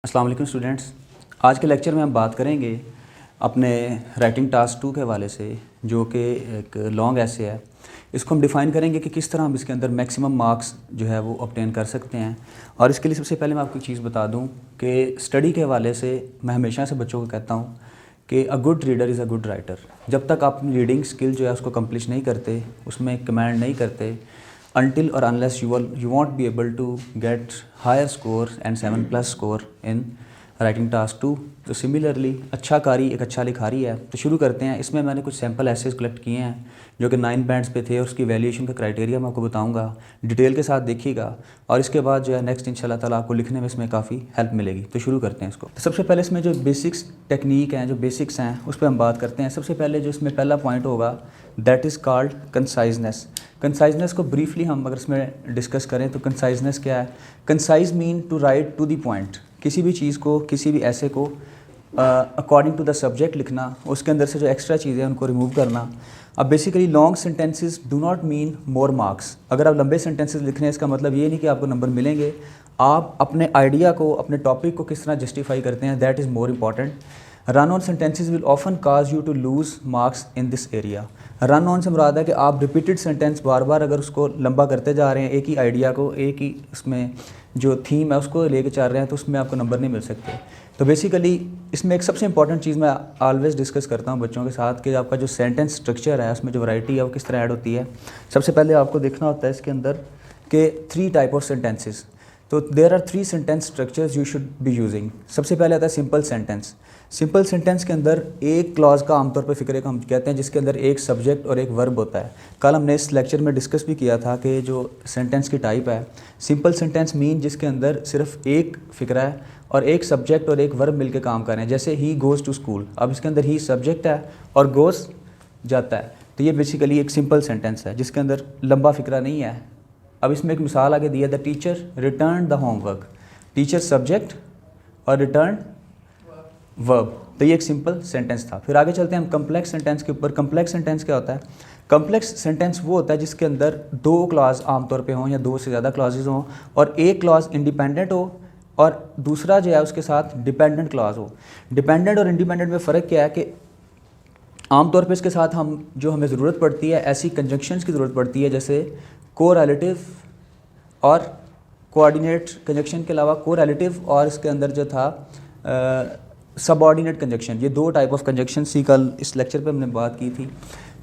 अस्सलाम वालेकुम स्टूडेंट्स। आज के लेक्चर में हम बात करेंगे अपने राइटिंग टास्क 2 के हवाले से, जो कि एक लॉन्ग ऐसे है। इसको हम डिफ़ाइन करेंगे कि किस तरह हम इसके अंदर मैक्सिमम मार्क्स जो है वो ऑब्टेन कर सकते हैं। और इसके लिए सबसे पहले मैं आपको एक चीज़ बता दूं कि स्टडी के हवाले से मैं हमेशा से बच्चों को कहता हूं कि a good reader is a good writer. जब तक आप अपनी रीडिंग स्किल जो है उसको कम्प्लीट नहीं करते, उसमें कमांड नहीं करते, until or unless you won't be able to get higher score and 7+ score in writing task 2। तो सिमिलरली अच्छा कारी एक अच्छा लिखारी है। तो शुरू करते हैं। इसमें मैंने कुछ सैम्पल एसेस कलेक्ट किए हैं जो कि 9 बैंड्स पे थे और उसकी वैल्यूएशन का क्राइटेरिया मैं आपको बताऊंगा, डिटेल के साथ देखिएगा। और इसके बाद जो है नेक्स्ट इंशाल्लाह ताला आपको लिखने में इसमें काफ़ी हेल्प मिलेगी। तो शुरू करते हैं इसको। तो सबसे पहले इसमें जो बेसिक्स टेक्निक हैं, जो बेसिक्स हैं, उस पर हम बात करते हैं। सबसे पहले जो इसमें पहला पॉइंट होगा that is called conciseness. Conciseness को ब्रीफली हम अगर इसमें डिस्कस करें तो कंसाइजनेस क्या है? Concise mean to write to the point. किसी भी चीज़ को, किसी भी ऐसे को अकॉर्डिंग टू द सब्जेक्ट लिखना, उसके अंदर से जो एक्स्ट्रा चीज़ें हैं उनको रिमूव करना। अब basically long sentences do not mean more marks. अगर आप लंबे सेंटेंसेस लिख रहे हैं इसका मतलब ये नहीं कि आपको नंबर मिलेंगे। आप अपने आइडिया को, अपने टॉपिक को किस तरह जस्टिफाई करते हैं, that is more important. Run on sentences will often cause you to lose marks in this area. Run on से मुराद है कि आप रिपीटेड सेंटेंस बार बार अगर उसको लंबा करते जा रहे हैं, एक ही आइडिया को, एक ही उसमें जो थीम है उसको लेके चल रहे हैं, तो उसमें आपको नंबर नहीं मिल सकते। तो बेसिकली इसमें एक सबसे इंपॉर्टेंट चीज़ मैं ऑलवेज़ डिस्कस करता हूँ बच्चों के साथ कि आपका जो सेंटेंस स्ट्रक्चर है उसमें जो वैरायटी है वो किस तरह ऐड होती है। सबसे पहले आपको देखना होता है इसके अंदर कि 3 टाइप ऑफ सेंटेंसेस। तो there are 3 sentence structures you should be using. सबसे पहले आता है सिंपल सेंटेंस। सिंपल सेंटेंस के अंदर एक क्लॉज का आमतौर पर फिक्रे को हम कहते हैं, जिसके अंदर एक सब्जेक्ट और एक वर्ब होता है। कल हमने इस लेक्चर में डिस्कस भी किया था कि जो सेंटेंस की टाइप है सिंपल सेंटेंस मीन जिसके अंदर सिर्फ एक फिक्रा है और एक सब्जेक्ट और एक वर्ब मिलकर काम कर रहे हैं। जैसे ही गोज़ टू स्कूल, अब इसके अंदर ही सब्जेक्ट है और गोज़ जाता है। तो ये बेसिकली एक सिंपल सेंटेंस है जिसके अंदर लंबा फिक्रा नहीं है। अब इसमें एक मिसाल आगे दिया, the teacher return the homework. Teacher subject और रिटर्न वर्ब। तो ये एक सिंपल सेंटेंस था। फिर आगे चलते हैं हम कम्प्लेक्स सेंटेंस के ऊपर। कम्प्लेक्स सेंटेंस क्या होता है? कम्प्लेक्स सेंटेंस वो होता है जिसके अंदर 2 क्लॉज आमतौर पे हों या 2 से ज़्यादा क्लॉजेज हों और एक क्लॉज इंडिपेंडेंट हो और दूसरा जो है उसके साथ डिपेंडेंट क्लॉज हो। डिपेंडेंट और इंडिपेंडेंट में फ़र्क क्या है कि आमतौर पे इसके साथ हमें ज़रूरत पड़ती है ऐसी कंजंक्शंस की ज़रूरत पड़ती है जैसे कोरिलेटिव और कोऑर्डिनेट कंजंक्शन के अलावा कोरिलेटिव और इसके अंदर जो था सबऑर्डिनेट कंजंक्शन। ये 2 टाइप ऑफ कंजंक्शन सी कल इस लेक्चर पे हमने बात की थी।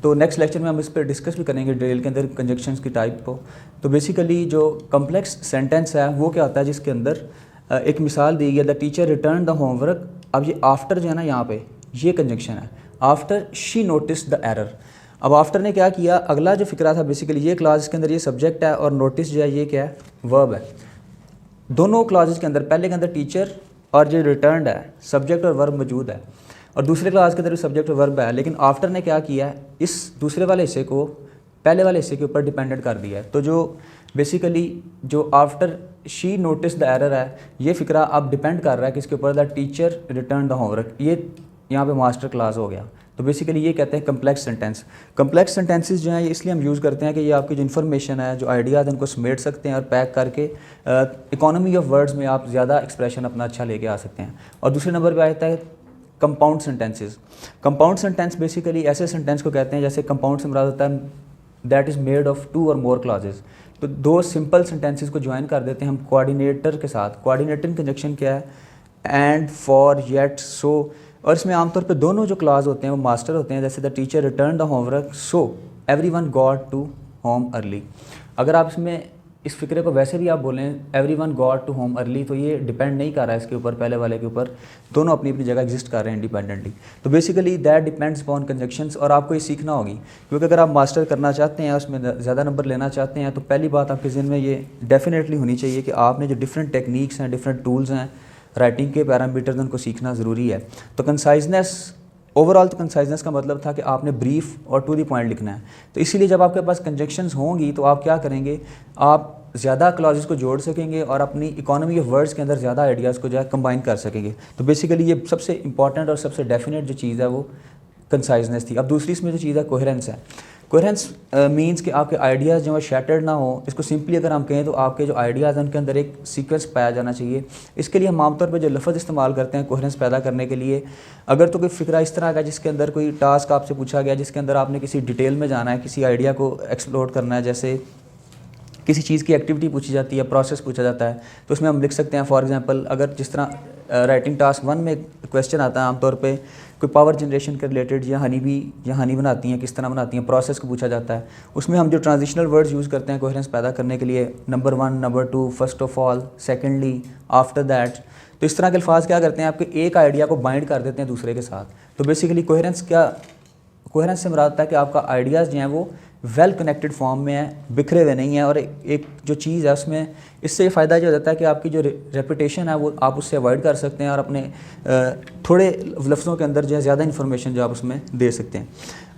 तो नेक्स्ट लेक्चर में हम इस पर डिस्कस भी करेंगे डिटेल के अंदर कंजंक्शंस की टाइप को। तो बेसिकली जो कम्प्लेक्स सेंटेंस है वो क्या होता है जिसके अंदर एक मिसाल दी गई, the teacher return the homework. अब ये आफ्टर जो है ना, यहाँ पे ये कंजंक्शन है, after she notice the error. अब आफ्टर ने क्या किया, अगला जो फिक्रा था बेसिकली ये क्लास के अंदर ये सब्जेक्ट है और नोटिस जो है ये क्या है, वर्ब है। दोनों क्लासेस के अंदर पहले के अंदर टीचर और जो रिटर्न्ड है सब्जेक्ट और वर्ब मौजूद है और दूसरे क्लास के अंदर भी सब्जेक्ट और वर्ब है, लेकिन आफ्टर ने क्या किया है, इस दूसरे वाले हिस्से को पहले वाले हिस्से के ऊपर डिपेंडेंट कर दिया है। तो जो बेसिकली जो after she notice the error है, ये फिक्रा अब डिपेंड कर रहा है किसके ऊपर, the teacher return the homework. ये यहाँ पे मास्टर क्लास हो गया। तो बेसिकली ये कहते हैं कम्प्लेक्स सेंटेंस। कम्प्लेक्स सेंटेंसेस जो हैं ये इसलिए हम यूज़ करते हैं कि ये आपकी जो इन्फॉर्मेशन है, जो आइडियाज़ हैं, उनको समेट सकते हैं और पैक करके इकोनॉमी ऑफ वर्ड्स में आप ज़्यादा एक्सप्रेशन अपना अच्छा लेके आ सकते हैं। और दूसरे नंबर पे आता है compound sentences. Compound sentence basically ऐसे सेंटेंस को कहते हैं जैसे कंपाउंड से मुराद होता है दैट इज़ मेड ऑफ 2 और मोर क्लॉजेज। तो 2 सिंपल सेंटेंसेस को ज्वाइन कर देते हैं हम कोऑर्डिनेटर के साथ। कोऑर्डिनेटिंग कंजंक्शन क्या है, एंड, फॉर, येट, सो। और इसमें आमतौर पे दोनों जो क्लास होते हैं वो मास्टर होते हैं। जैसे the teacher return the homework, so everyone got to home early. अगर आप इसमें इस फिक्रे को वैसे भी आप बोलें everyone got to home early, तो ये डिपेंड नहीं कर रहा है इसके ऊपर, पहले वाले के ऊपर। दोनों अपनी अपनी जगह एग्जिस्ट कर रहे हैं इंडिपेंडेंटली। तो basically that depends upon conjunctions. और आपको ये सीखना होगी क्योंकि अगर आप मास्टर करना चाहते हैं, उसमें ज़्यादा नंबर लेना चाहते हैं, तो पहली बात आपके ज़हन में ये डेफिनेटली होनी चाहिए कि आपने जो डिफरेंट टेक्निक्स हैं, डिफरेंट टूल्स हैं, राइटिंग के पैरामीटर्स उनको सीखना ज़रूरी है। तो कंसाइजनेस, ओवरऑल तो कंसाइजनेस का मतलब था कि आपने ब्रीफ और टू द पॉइंट लिखना है। तो इसीलिए जब आपके पास कंजंक्शंस होंगी तो आप क्या करेंगे, आप ज़्यादा क्लॉजेस को जोड़ सकेंगे और अपनी इकोनॉमी ऑफ वर्ड्स के अंदर ज़्यादा आइडियाज़ को जो है कंबाइन कर सकेंगे। तो बेसिकली ये सबसे इंपॉर्टेंट और सबसे डेफिनेट जो चीज़ है वो कंसाइजनेस थी। अब दूसरी इसमें जो चीज़ है कोहेरेंस है। कोहेरेंस मींस कि आपके आइडियाज़ जो है शैटर्ड ना हो। इसको सिंपली अगर हम कहें तो आपके जो आइडियाज़ हैं उनके अंदर एक सीक्वेंस पाया जाना चाहिए। इसके लिए हम आमतौर पर जो लफ्ज़ इस्तेमाल करते हैं कोहेरेंस पैदा करने के लिए, अगर तो कोई फ़िक्रा इस तरह का जिसके अंदर कोई टास्क आपसे पूछा गया जिसके अंदर आपने किसी डिटेल में जाना है, किसी आइडिया को एक्सप्लोर करना है, जैसे किसी चीज़ की एक्टिविटी पूछी जाती है, प्रोसेस पूछा जाता है, तो उसमें हम लिख सकते हैं फॉर एग्जांपल अगर जिस तरह राइटिंग टास्क 1 में क्वेश्चन आता है आमतौर पे कोई पावर जनरेशन के रिलेटेड या हनी बनाती हैं किस तरह बनाती हैं, प्रोसेस को पूछा जाता है, उसमें हम जो ट्रांजिशनल वर्ड्स यूज़ करते हैं कोहेरेंस पैदा करने के लिए, number 1, number 2, first of all, secondly, after that, तो इस तरह के अल्फाज क्या करते हैं आपके एक आइडिया को बाइंड कर देते हैं दूसरे के साथ। तो बेसिकली कोहेरेंस से मुराद है कि आपका आइडियाज़ जो हैं वो वेल कनेक्टेड फॉर्म में है, बिखरे हुए नहीं हैं, और एक जो चीज़ है उसमें इससे फ़ायदा ये हो जाता है कि आपकी जो रेपुटेशन है वो आप उससे अवॉइड कर सकते हैं और अपने थोड़े लफ्ज़ों के अंदर जो है ज़्यादा इन्फॉर्मेशन जो आप उसमें दे सकते हैं।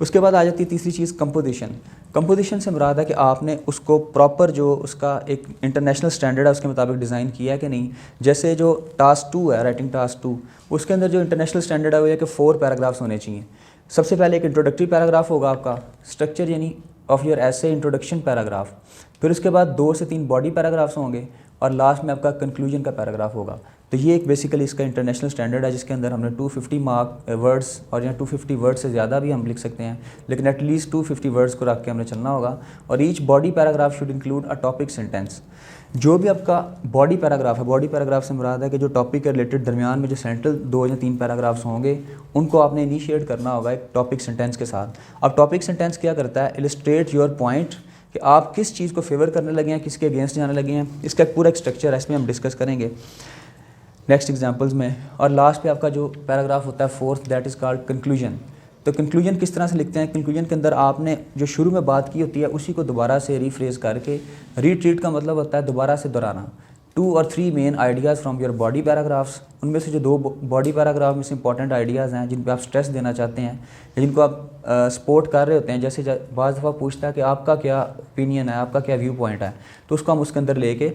उसके बाद आ जाती है तीसरी चीज़ कंपोजिशन। कंपोजिशन से मुराद है कि आपने उसको प्रॉपर जो उसका एक इंटरनेशनल स्टैंडर्ड है उसके मुताबिक डिज़ाइन किया है कि नहीं। जैसे जो टास्क 2 है, राइटिंग टास्क 2, उसके अंदर जो इंटरनेशनल स्टैंडर्ड है वो है कि 4 पैराग्राफ्स होने चाहिए। सबसे पहले एक इंट्रोडक्टरी पैराग्राफ होगा आपका, स्ट्रक्चर यानी ऑफ योर ऐसे इंट्रोडक्शन पैराग्राफ, फिर उसके बाद 2 से 3 बॉडी पैराग्राफ्स होंगे और लास्ट में आपका कंक्लूजन का पैराग्राफ होगा। तो ये एक बेसिकली इसका इंटरनेशनल स्टैंडर्ड है जिसके अंदर हमने 250 वर्ड्स और यहाँ 250 वर्ड्स से ज़्यादा भी हम लिख सकते हैं, लेकिन एटलीस्ट 250 वर्ड्स को रख के हमने चलना होगा। और each body paragraph should include a topic sentence. जो भी आपका बॉडी पैराग्राफ है, बॉडी पैराग्राफ से मुराद है कि जो टॉपिक के रिलेटेड दरमियान में जो सेंट्रल 2 या 3 पैराग्राफ्स होंगे उनको आपने इनिशिएट करना होगा एक टॉपिक सेंटेंस के साथ। अब टॉपिक सेंटेंस क्या करता है, इलस्ट्रेट योर पॉइंट, कि आप किस चीज़ को फेवर करने लगे हैं, किसके अगेंस्ट जाने लगे हैं। इसका एक पूरा एक स्ट्रक्चर है, इसमें हम डिस्कस करेंगे नेक्स्ट एग्जांपल्स में। और लास्ट पे आपका जो पैराग्राफ होता है 4th, that is called conclusion. तो कंक्लूजन किस तरह से लिखते हैं, कंक्लूजन के अंदर आपने जो शुरू में बात की होती है उसी को दोबारा से रीफ्रेज करके, रीट्रीट का मतलब होता है दोबारा से दोहराना। 2 और 3 main ideas from your body paragraphs, उनमें से जो 2 बॉडी पैराग्राफ में से इंपॉर्टेंट आइडियाज़ हैं जिन पे आप स्ट्रेस देना चाहते हैं या जिनको आप सपोर्ट कर रहे होते हैं, जैसे बाज़ दफ़ा पूछता है कि आपका क्या ओपिनियन है, आपका क्या व्यू पॉइंट है, तो उसको हम उसके अंदर लेके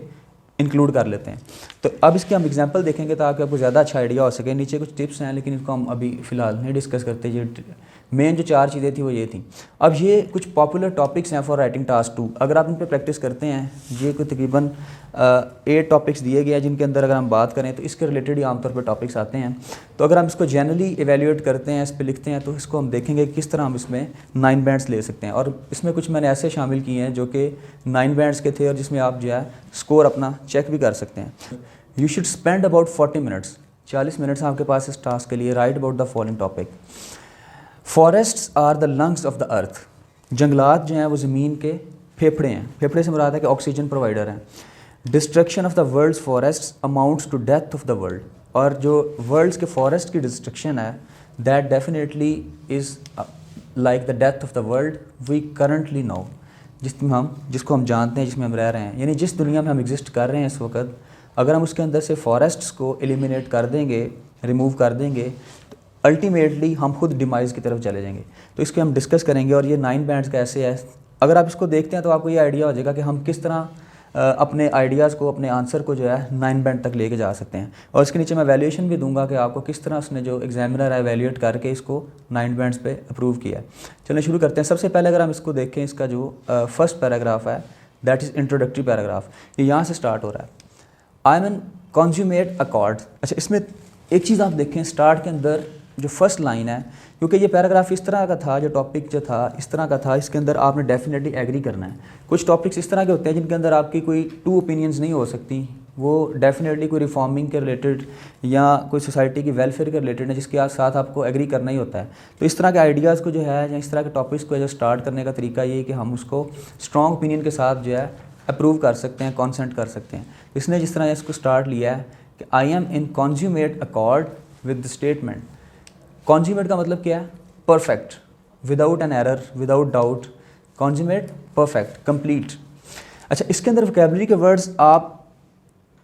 इंक्लूड कर लेते हैं। तो अब इसके हम एग्जांपल देखेंगे ताकि आपको ज़्यादा अच्छा आइडिया हो सके। नीचे कुछ टिप्स हैं लेकिन इनको हम अभी फ़िलहाल नहीं डिस्कस करते। ये मेन जो 4 चीज़ें थी वो ये थी। अब ये कुछ पॉपुलर टॉपिक्स हैं फॉर राइटिंग टास्क 2। अगर आप इन पे प्रैक्टिस करते हैं, ये कोई तकरीबन 8 टॉपिक्स दिए गए हैं जिनके अंदर अगर हम बात करें तो इसके रिलेटेड ही आमतौर पर टॉपिक्स आते हैं। तो अगर हम इसको जनरली एवेल्यूएट करते हैं, इस पर लिखते हैं, तो इसको हम देखेंगे किस तरह हम इसमें 9 बैंड्स ले सकते हैं। और इसमें कुछ मैंने ऐसे शामिल किए हैं जो कि 9 बैंड्स के थे और जिसमें आप जो है स्कोर अपना चेक भी कर सकते हैं। You should spend about 40 minutes, 40 minutes आपके पास इस टास्क के लिए। Write about the following topic. Forests are the lungs of the earth. जंगलात जो हैं वो ज़मीन के फेफड़े हैं। फेफड़े से मुराद है कि ऑक्सीजन प्रोवाइडर हैं। Destruction of the world's forest amounts to death of the world. और जो वर्ल्ड्स के फॉरेस्ट की डिस्ट्रक्शन है, that definitely is like the death of the world we currently know, जिसको हम जानते हैं, जिसमें हम रह रहे हैं। यानी जिस दुनिया में हम एग्जिस्ट कर रहे हैं इस वक्त, अगर हम उसके अंदर से फॉरेस्ट्स को एलिमिनेट कर देंगे, रिमूव कर देंगे, तो अल्टीमेटली हम खुद डिमाइज़ की तरफ चले जाएंगे। तो इसके हम डिस्कस करेंगे। और ये 9 बैंड्स कैसे है, अगर आप इसको देखते हैं तो आपको ये आइडिया हो जाएगा कि हम किस तरह अपने आइडियाज़ को, अपने आंसर को जो है 9 बैंड तक लेके जा सकते हैं। और इसके नीचे मैं वैल्यूएशन भी दूंगा कि आपको किस तरह उसने जो एग्जामिनर है वैल्यूएट करके इसको 9 बैंड्स पे अप्रूव किया है। चलिए शुरू करते हैं। सबसे पहले अगर हम इसको देखें, इसका जो फर्स्ट पैराग्राफ है दैट इज़ इंट्रोडक्टरी पैराग्राफ, ये यहाँ से स्टार्ट हो रहा है। I am an consummate accord. अच्छा, इसमें एक चीज़ आप देखें, स्टार्ट के अंदर जो फर्स्ट लाइन है, क्योंकि ये पैराग्राफ इस तरह का था, जो टॉपिक जो था इस तरह का था, इसके अंदर आपने डेफिनेटली एग्री करना है। कुछ टॉपिक्स इस तरह के होते हैं जिनके अंदर आपकी कोई 2 ओपिनियंस नहीं हो सकती, वो डेफिनेटली कोई रिफॉर्मिंग के रिलेटेड या कोई सोसाइटी की वेलफेयर के रिलेटेड है, जिसके साथ आपको एग्री करना ही होता है। तो इस तरह के आइडियाज़ को जो है, या इस तरह के टॉपिक्स को जो स्टार्ट करने का तरीका ये है कि हम उसको स्ट्रॉन्ग ओपिनियन के साथ जो है अप्रूव कर सकते हैं, कॉन्सेंट कर सकते हैं। इसने जिस तरह इसको स्टार्ट लिया है कि I am in consummate accord with the statement. Consummate का मतलब क्या है? Perfect, without an error, without doubt. Consummate, perfect, complete. अच्छा, इसके अंदर वोकैबुलरी के वर्ड्स आप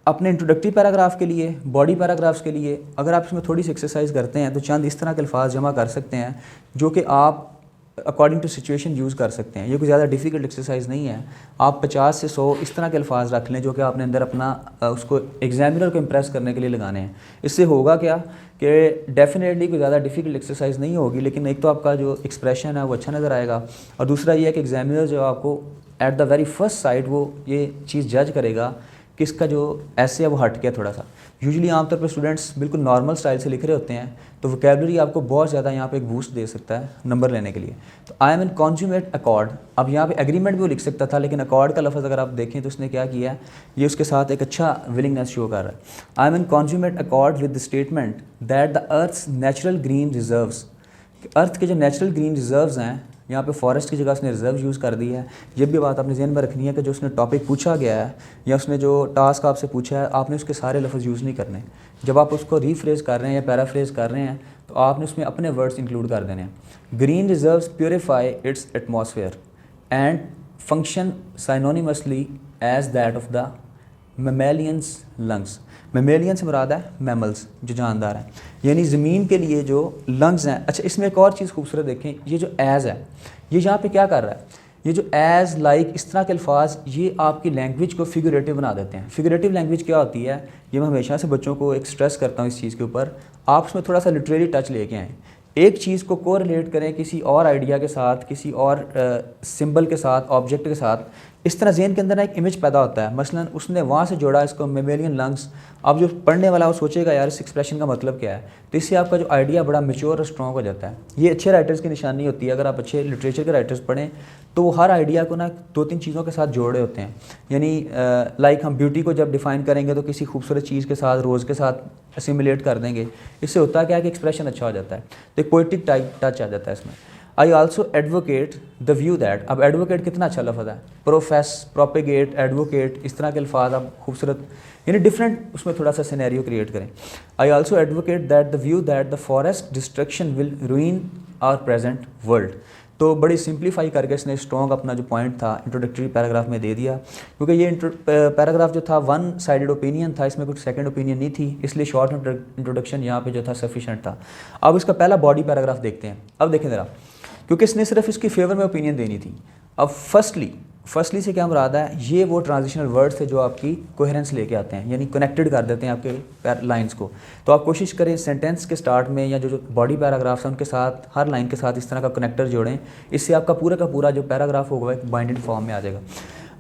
अपने इंट्रोडक्टरी पैराग्राफ के लिए, बॉडी पैराग्राफ्स के लिए, अगर आप इसमें थोड़ी सी एक्सरसाइज करते हैं तो चंद इस तरह के अल्फाज जमा कर सकते हैं जो कि आप अकॉर्डिंग टू सिचुएशन यूज़ कर सकते हैं। ये कोई ज़्यादा डिफ़िकल्ट एक्सरसाइज नहीं है। आप 50 से 100 इस तरह के अल्फाज रख लें जो कि आपने अंदर अपना उसको एग्जामिनर को इम्प्रेस करने के लिए लगाने हैं। इससे होगा क्या कि डेफिनेटली कोई ज़्यादा डिफ़िकल्ट एक्सरसाइज नहीं होगी, लेकिन एक तो आपका जो एक्सप्रेशन है वो अच्छा नज़र आएगा, और दूसरा ये है कि एग्जामिनर जो आपको at the very first side वो ये चीज़ जज करेगा कि इसका जो ऐसे है वो हट गया थोड़ा सा। यूजुअली आमतौर पर स्टूडेंट्स बिल्कुल नॉर्मल स्टाइल से लिख रहे होते हैं, तो वोकेबलरी आपको बहुत ज़्यादा यहाँ पे एक बूस्ट दे सकता है नंबर लेने के लिए। तो आई एम इन कॉन्ज्यूमेट अकॉर्ड, अब यहाँ पे एग्रीमेंट भी वो लिख सकता था, लेकिन अकॉर्ड का लफ्ज़ अगर आप देखें तो उसने क्या किया है, ये उसके साथ एक अच्छा विलिंगनेस शो कर रहा है। I am in consummate accord with the statement that the earth's natural green reserves, earth के जो नेचुरल ग्रीन रिजर्व्स हैं, यहाँ पे फॉरेस्ट की जगह उसने रिजर्व यूज़ कर दी है। ये भी बात आपने ज़हन में रखनी है कि जो उसने टॉपिक पूछा गया है या उसने जो टास्क आपसे पूछा है, आपने उसके सारे लफ्ज़ यूज़ नहीं करने। जब आप उसको रीफ्रेज कर रहे हैं या पैराफ्रेज कर रहे हैं तो आपने उसमें अपने वर्ड्स इंक्लूड कर देने हैं। Green reserves purify its atmosphere and function synonymously as that of the mammalians lungs. Mammalian से मुराद है मैमल्स, जो जानदार हैं, यानी ज़मीन के लिए जो लंग्स हैं। अच्छा, इसमें एक और चीज़ खूबसूरत देखें, ये जो एज़ है ये यहाँ पे क्या कर रहा है, ये जो एज़ लाइक इस तरह के अल्फाज ये आपकी लैंग्वेज को फिगरेटिव बना देते हैं। फिगरेटिव लैंग्वेज क्या होती है, ये मैं हमेशा से बच्चों को एक स्ट्रेस करता हूँ इस चीज़ के ऊपर, आप उसमें थोड़ा सा लिटरेरी टच लेके आएँ। एक चीज़ को कोरिलेट करें किसी और आइडिया के साथ, किसी और सिंबल के साथ, ऑब्जेक्ट के साथ, इस तरह ज़हन के अंदर ना एक इमेज पैदा होता है। मसलन उसने वहाँ से जोड़ा इसको मेमेलियन लंग्स, अब जो पढ़ने वाला वो सोचेगा यार इस एक्सप्रेशन का मतलब क्या है, तो इससे आपका जो आइडिया बड़ा मैच्योर और स्ट्रॉन्ग हो जाता है। ये अच्छे राइटर्स की निशानी होती है। अगर आप अच्छे लिटरेचर के राइटर्स पढ़ें तो वो हर आइडिया को ना 2-3 चीज़ों के साथ जोड़ रहे होते हैं। यानी लाइक हम ब्यूटी को जब डिफ़ाइन करेंगे तो किसी खूबसूरत चीज़ के साथ, रोज़ के साथ असिमुलेट कर देंगे। इससे होता है क्या कि एक्सप्रेशन अच्छा हो जाता है, तो एक पोइटिक टाइप टच आ जाता है इसमें। आई also advocate the view that, अब एडवोकेट कितना अच्छा लफ्ज़ है, प्रोफेस, प्रोपेगेट, एडवोकेट, इस तरह के अल्फाज आप खूबसूरत यानी डिफरेंट उसमें थोड़ा सा सिनेरियो क्रिएट करें। I also advocate that the view that the forest destruction will ruin our present world. तो बड़ी सिंप्लीफाई करके इसने स्ट्रॉन्ग अपना जो पॉइंट था इंट्रोडक्टरी पैराग्राफ में दे दिया, क्योंकि ये पैराग्राफ जो था वन साइडेड ओपिनियन था, इसमें कुछ सेकंड ओपिनियन नहीं थी, इसलिए शॉर्ट इंट्रोडक्शन यहाँ पे जो था सफिशेंट था। अब इसका पहला बॉडी पैराग्राफ देखते हैं। अब देखें ज़रा, क्योंकि इसने सिर्फ इसकी फेवर में ओपिनियन देनी थी। अब फर्स्टली से क्या मुराद है, ये वो ट्रांजिशनल वर्ड्स थे जो आपकी कोहेरेंस लेके आते हैं, यानी कनेक्टेड कर देते हैं आपके लाइंस को। तो आप कोशिश करें सेंटेंस के स्टार्ट में या जो बॉडी पैराग्राफ्स हैं उनके साथ, हर लाइन के साथ इस तरह का कनेक्टर जोड़ें। इससे आपका पूरा का पूरा जो पैराग्राफ होगा एक बाइंडेड फॉर्म में आ जाएगा।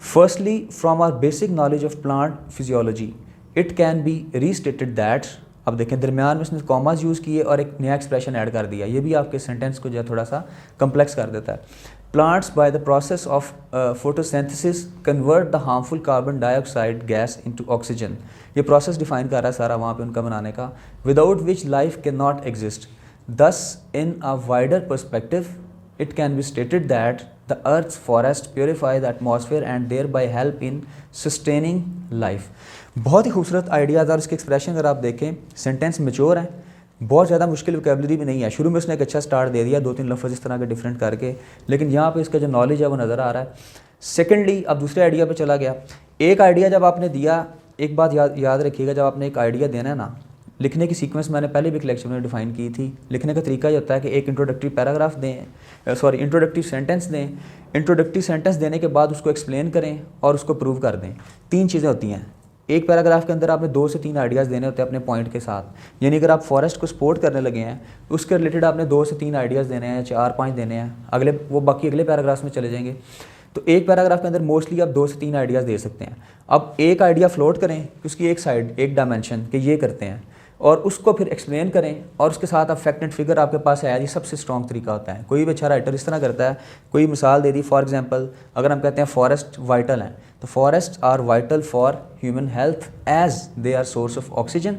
Firstly, from our basic knowledge of plant physiology it can be restated that, अब देखें दरमियान में इसने कॉमास यूज़ किए और एक नया एक्सप्रेशन ऐड कर दिया। ये भी आपके सेंटेंस को जो है थोड़ा सा कम्प्लेक्स कर देता है। Plants by the process of photosynthesis convert the harmful carbon dioxide gas into oxygen. ये प्रोसेस डिफाइन कर रहा है सारा वहाँ पे उनका बनाने का। Without which life can not exist. Thus in a wider perspective it can be stated that the earth's forest purify the atmosphere and thereby help in sustaining life. बहुत ही खूबसूरत आइडियाज़ और इसके एक्सप्रेशन अगर आप देखें, sentence mature है, बहुत ज़्यादा मुश्किल वोकैबुलरी भी नहीं है। शुरू में उसने एक अच्छा स्टार्ट दे दिया, 2-3 लफ्ज़ इस तरह के डिफरेंट करके, लेकिन यहाँ पे इसका जो नॉलेज है वो नज़र आ रहा है। सेकेंडली, अब दूसरे आइडिया पे चला गया। एक आइडिया जब आपने दिया, एक बात याद रखिएगा, जब आपने एक आइडिया देना है ना, लिखने की सीक्वेंस मैंने पहले भी एक लेक्चर में डिफाइन की थी। लिखने का तरीका ये होता है कि एक इंट्रोडक्टरी पैराग्राफ दें, इंट्रोडक्टरी सेंटेंस दें, इंट्रोडक्टरी सेंटेंस देने के बाद उसको एक्सप्लेन करें और उसको प्रूव कर दें। 3 चीज़ें होती हैं। एक पैराग्राफ के अंदर आपने 2 से 3 आइडियाज़ देने होते हैं अपने पॉइंट के साथ। यानी अगर आप फॉरेस्ट को सपोर्ट करने लगे हैं, उसके रिलेटेड आपने 2 से 3 आइडियाज़ देने हैं, 4-5 देने हैं, बाकी अगले पैराग्राफ में चले जाएंगे। तो एक पैराग्राफ के अंदर मोस्टली आप 2 से 3 आइडियाज़ दे सकते हैं। अब एक आइडिया फ्लोट करें कि उसकी एक साइड, एक डायमेंशन कि ये करते हैं, और उसको फिर एक्सप्लेन करें, और उसके साथ आप फैक्ट एंड फिगर आपके पास है। ये सबसे स्ट्रॉन्ग तरीका होता है। कोई भी अच्छा राइटर इस तरह करता है। कोई मिसाल दे दी, फॉर एग्जांपल अगर हम कहते हैं फॉरेस्ट वाइटल हैं, तो forest are vital for human health as they are source of oxygen.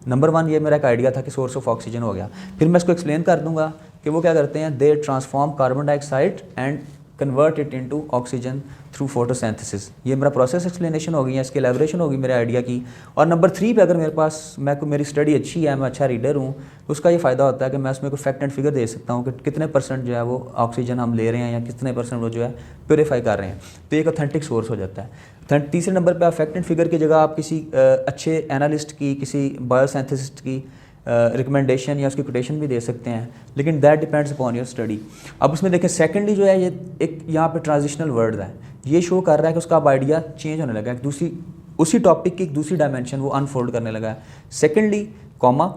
Number 1 ये मेरा एक आइडिया था कि सोर्स ऑफ ऑक्सीजन हो गया। फिर मैं इसको एक्सप्लेन कर दूंगा कि वो क्या करते हैं, they transform carbon dioxide and convert it into oxygen through photosynthesis. ये मेरा प्रोसेस एक्सप्लेनेशन होगी, इसकी एलेबोरेशन होगी मेरे आइडिया की। और नंबर 3 पे अगर मेरे पास मेरी स्टडी अच्छी है, मैं अच्छा रीडर हूँ, तो उसका ये फ़ायदा होता है कि मैं उसमें कोई फैक्ट एंड फिगर दे सकता हूँ कि कितने % जो है वो ऑक्सीजन हम ले रहे हैं या कितने % वो जो है प्योरीफाई कर रहे हैं। तो एक ऑथेंटिक सोर्स हो जाता है। तीसरे नंबर पर आप फैक्ट एंड फिगर की जगह आप किसी अच्छे एनालिस्ट की, किसी बायोसाइंटिस्ट की रिकमेंडेशन या उसकी कोटेशन भी दे सकते हैं, लेकिन that depends upon your study. अब उसमें देखें सेकेंडली जो है ये एक यहाँ पे ट्रांजिशनल वर्ड है, ये शो कर रहा है कि उसका अब आइडिया चेंज होने लगा है, दूसरी उसी टॉपिक की एक दूसरी डायमेंशन वो अनफोल्ड करने लगा है। Secondly comma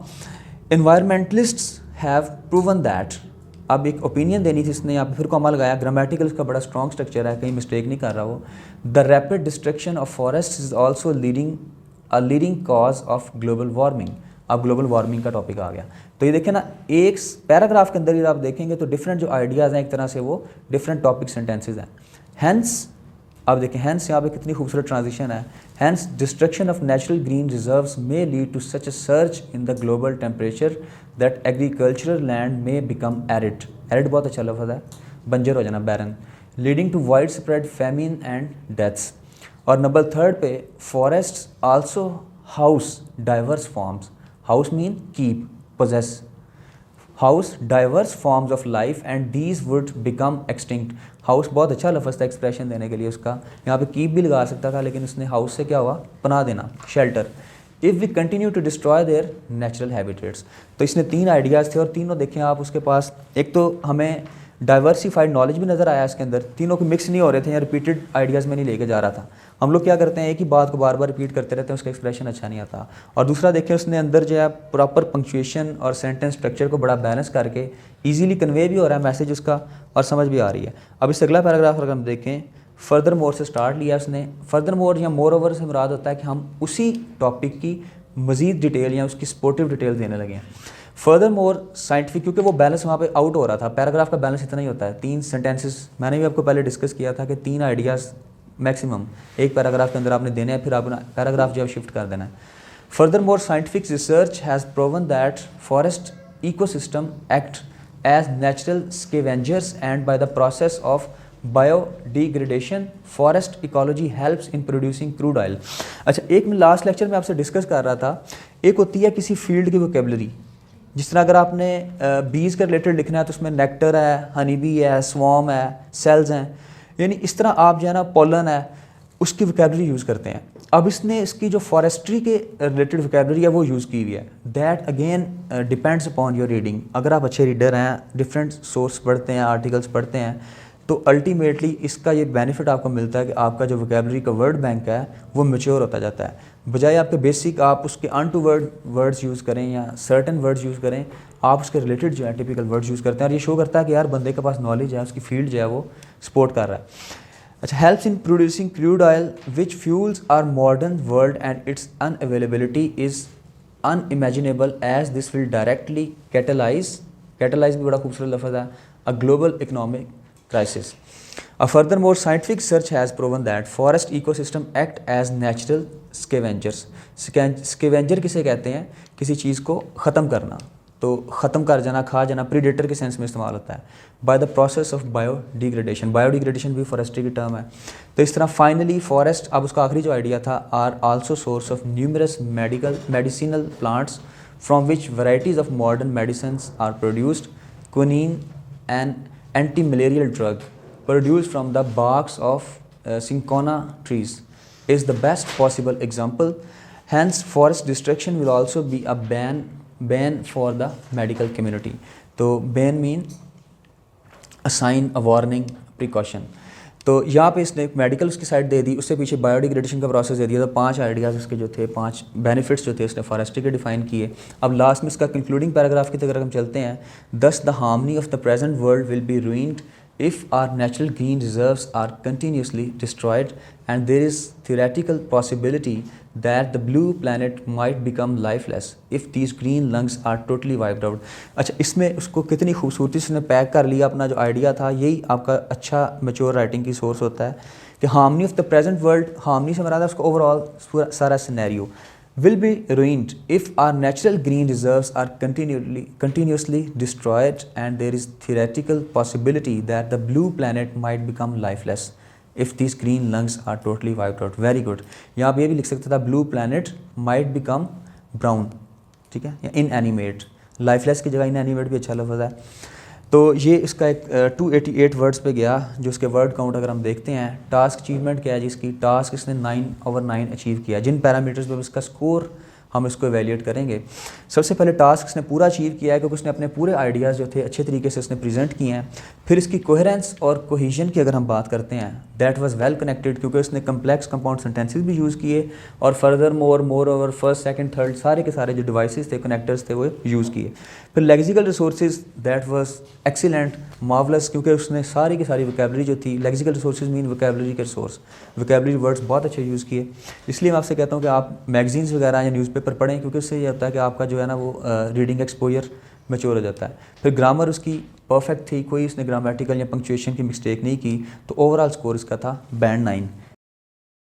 environmentalists have proven that, अब एक ओपिनियन देनी थी इसने, यहाँ पे फिर कॉमा लगाया, ग्रामेटिकल इसका बड़ा स्ट्रॉन्ग स्ट्रक्चर है, कहीं मिस्टेक नहीं कर रहा वो। The rapid destruction of forest is also leading cause of global warming. अब ग्लोबल वार्मिंग का टॉपिक आ गया, तो ये देखें ना, एक पैराग्राफ के अंदर ही आप देखेंगे तो डिफरेंट जो आइडियाज़ हैं एक तरह से वो डिफरेंट टॉपिक सेंटेंसेज हैं। हैंस, अब देखें हैंस यहाँ पे कितनी खूबसूरत ट्रांजिशन है। Hence destruction of natural green reserves may lead to such a search in the global temperature that agricultural land may become arid. Arid बहुत अच्छा लफ्ज़ है, बंजर हो जाना, barren, leading to wide spread famine and deaths. और number third पे, forest also house diverse forms, house mean keep, possess, house diverse forms of life and these would become extinct. House बहुत अच्छा लफ्ज़ था एक्सप्रेशन देने के लिए उसका, यहाँ पे कीप भी लगा सकता था, लेकिन उसने हाउस से क्या हुआ, पनाह देना, shelter. If we continue to destroy their natural habitats. तो इसने तीन आइडियाज़ थे और तीनों देखें आप उसके पास, एक तो हमें डाइवर्सिफाइड नॉलेज भी नज़र आया इसके अंदर, तीनों के मिक्स नहीं हो रहे थे या रिपीटेड आइडियाज़ में नहीं लेके जा रहा था। हम लोग क्या करते हैं, एक ही बात को बार बार रिपीट करते रहते हैं, उसका एक्सप्रेशन अच्छा नहीं आता। और दूसरा देखें उसने अंदर जो है प्रॉपर पंक्चुएशन और सेंटेंस स्ट्रक्चर को बड़ा बैलेंस करके ईजिली कन्वे भी हो रहा है मैसेज उसका और समझ भी आ रही है। अब इस अगला पैराग्राफ अगर हम देखें, फर्दर मोर से स्टार्ट लिया उसने। फर्दर मोर या मोर ओवर से मुराद होता है कि हम उसी टॉपिक की मज़ीद डिटेल या उसकी सपोर्टिव डिटेल देने लगे हैं। फर्दर मोर साइंटिफिक, क्योंकि वो बैलेंस वहाँ पे आउट हो रहा था, पैराग्राफ का बैलेंस इतना ही होता है, तीन सेंटेंसेस, मैंने भी आपको पहले डिस्कस किया था कि तीन आइडियाज़ मैक्सिमम एक पैराग्राफ के अंदर आपने देने हैं, फिर आपने पैराग्राफ जो है शिफ्ट कर देना है। Furthermore scientific research has proven that forest ecosystem act as natural scavengers and by the process of biodegradation forest ecology helps in producing crude oil. अच्छा, एक मैं लास्ट लेक्चर में आपसे डिस्कस कर रहा था, एक होती है किसी फील्ड की वोकेबलरी, जिस तरह अगर आपने बीज के रिलेटेड लिखना है तो उसमें नेक्टर है, हनी बी है, स्वॉर्म है, सेल्स हैं, यानी इस तरह आप जो है ना पोलन है उसकी वोकेबलरी यूज़ करते हैं। अब इसने इसकी जो फॉरेस्ट्री के रिलेटेड वोकेबलरी है वो यूज़ की हुई है। That again depends upon your reading. अगर आप अच्छे रीडर हैं, डिफरेंट सोर्स पढ़ते हैं, आर्टिकल्स पढ़ते हैं, तो अल्टीमेटली इसका ये बेनिफिट आपको मिलता है कि आपका जो वोकेबलरी का वर्ड बैंक है वो मैच्योर होता जाता है। बजाय आपके बेसिक आप उसके अनटू वर्ड्स यूज़ करें या सर्टेन वर्ड्स यूज़ करें, आप उसके रिलेटेड जो है टिपिकल वर्ड्स यूज़ करते हैं, और ये शो करता है कि यार बंदे के पास नॉलेज है, उसकी फील्ड जो है वो सपोर्ट कर रहा है। अच्छा, helps in producing crude oil which fuels our modern world and its unavailability is unimaginable as this will directly catalyse भी बड़ा खूबसूरत लफ्ज़ है, a global economic crisis. A furthermore, scientific research has proven that forest ecosystem act as natural scavengers. Scavenger किसे कहते हैं, किसी चीज़ को ख़त्म करना, तो ख़त्म कर जाना, खा जाना, प्रीडेटर के सेंस में इस्तेमाल होता है। Bye the process of biodegradation, biodegradation भी फॉरेस्ट्री की टर्म है। तो इस तरह फाइनली फॉरेस्ट, अब उसका आखिरी जो आइडिया था, are also source of numerous medicinal plants from which varieties of modern medicine are produced. Quinine and anti-malarial drug produced from the barks of cinchona trees is the best possible example. Hence, forest destruction will also be a ban for the medical community. तो ban mean a sign, a warning, precaution. तो यहाँ पे इसने medical उसकी side दे दी, उससे पीछे biodegradation का process दे दिया। तो 5 आइडियाज़ उसके जो थे, 5 बेनिफिट्स जो थे उसने फॉरेस्ट्री के डिफाइन किए। अब लास्ट में इसका कंक्लूडिंग पैराग्राफ की तरफ हम चलते हैं। दस the harmony of the present world will be ruined if our natural green reserves are continuously destroyed and there is theoretical possibility that the blue planet might become lifeless if these green lungs are totally wiped out. अच्छा, इसमें उसको कितनी खूबसूरती से pack कर लिया अपना जो आइडिया था। यही आपका अच्छा मैच्योर राइटिंग की सोर्स होता है कि harmony of the present world, harmony से मराद है उसको ओवरऑल सारा scenario, will be ruined if our natural green reserves are continuously destroyed and there is theoretical possibility that the blue planet might become lifeless if these green lungs are totally wiped out. Very good. यहाँ पे ये भी लिख सकता था blue planet might become brown, ठीक है, या inanimate, lifeless की जगह inanimate भी अच्छा लफ्ज़ है। तो ये इसका एक 288 वर्ड्स पे गया, जो उसके वर्ड काउंट अगर हम देखते हैं। टास्क अचीवमेंट क्या है जी इसकी, टास्क इसने 9/9 अचीव किया। जिन पैरामीटर्स पे इसका स्कोर हम इसको एवेल्यूएट करेंगे। सबसे पहले टास्क इसने पूरा अचीव किया है क्योंकि उसने अपने पूरे आइडियाज़ जो थे अच्छे तरीके से उसने प्रेजेंट किए हैं। फिर इसकी कोहेरेंस और कोहेजन की अगर हम बात करते हैं, दैट वाज वेल कनेक्टेड, क्योंकि उसने कम्प्लेक्स कंपाउंड सेंटेंसेस भी यूज़ किए और further more over first second third सारे के सारे जो डिवाइसेस थे, कनेक्टर्स थे, वो यूज़ किए। फिर lexical resources, that was excellent, marvellous, क्योंकि उसने सारी की सारी वोकैबुलरी जो थी, लेक्सिकल रिसोर्सेज मीन वोकैबुलरी के रिसोर्स, वोकैबुलरी वर्ड्स बहुत अच्छे यूज़ किए। इसलिए मैं आपसे कहता हूँ कि आप मैगजीन्स वगैरह या न्यूज़पेपर पढ़ें, क्योंकि उससे ये होता है कि आपका जो है ना वो रीडिंग एक्सपोजर मैच्योर हो जाता है। फिर ग्रामर उसकी परफेक्ट थी, कोई उसने ग्रामेटिकल या पंक्चुएशन की मिस्टेक नहीं की, तो ओवरऑल स्कोर इसका था बैंड 9।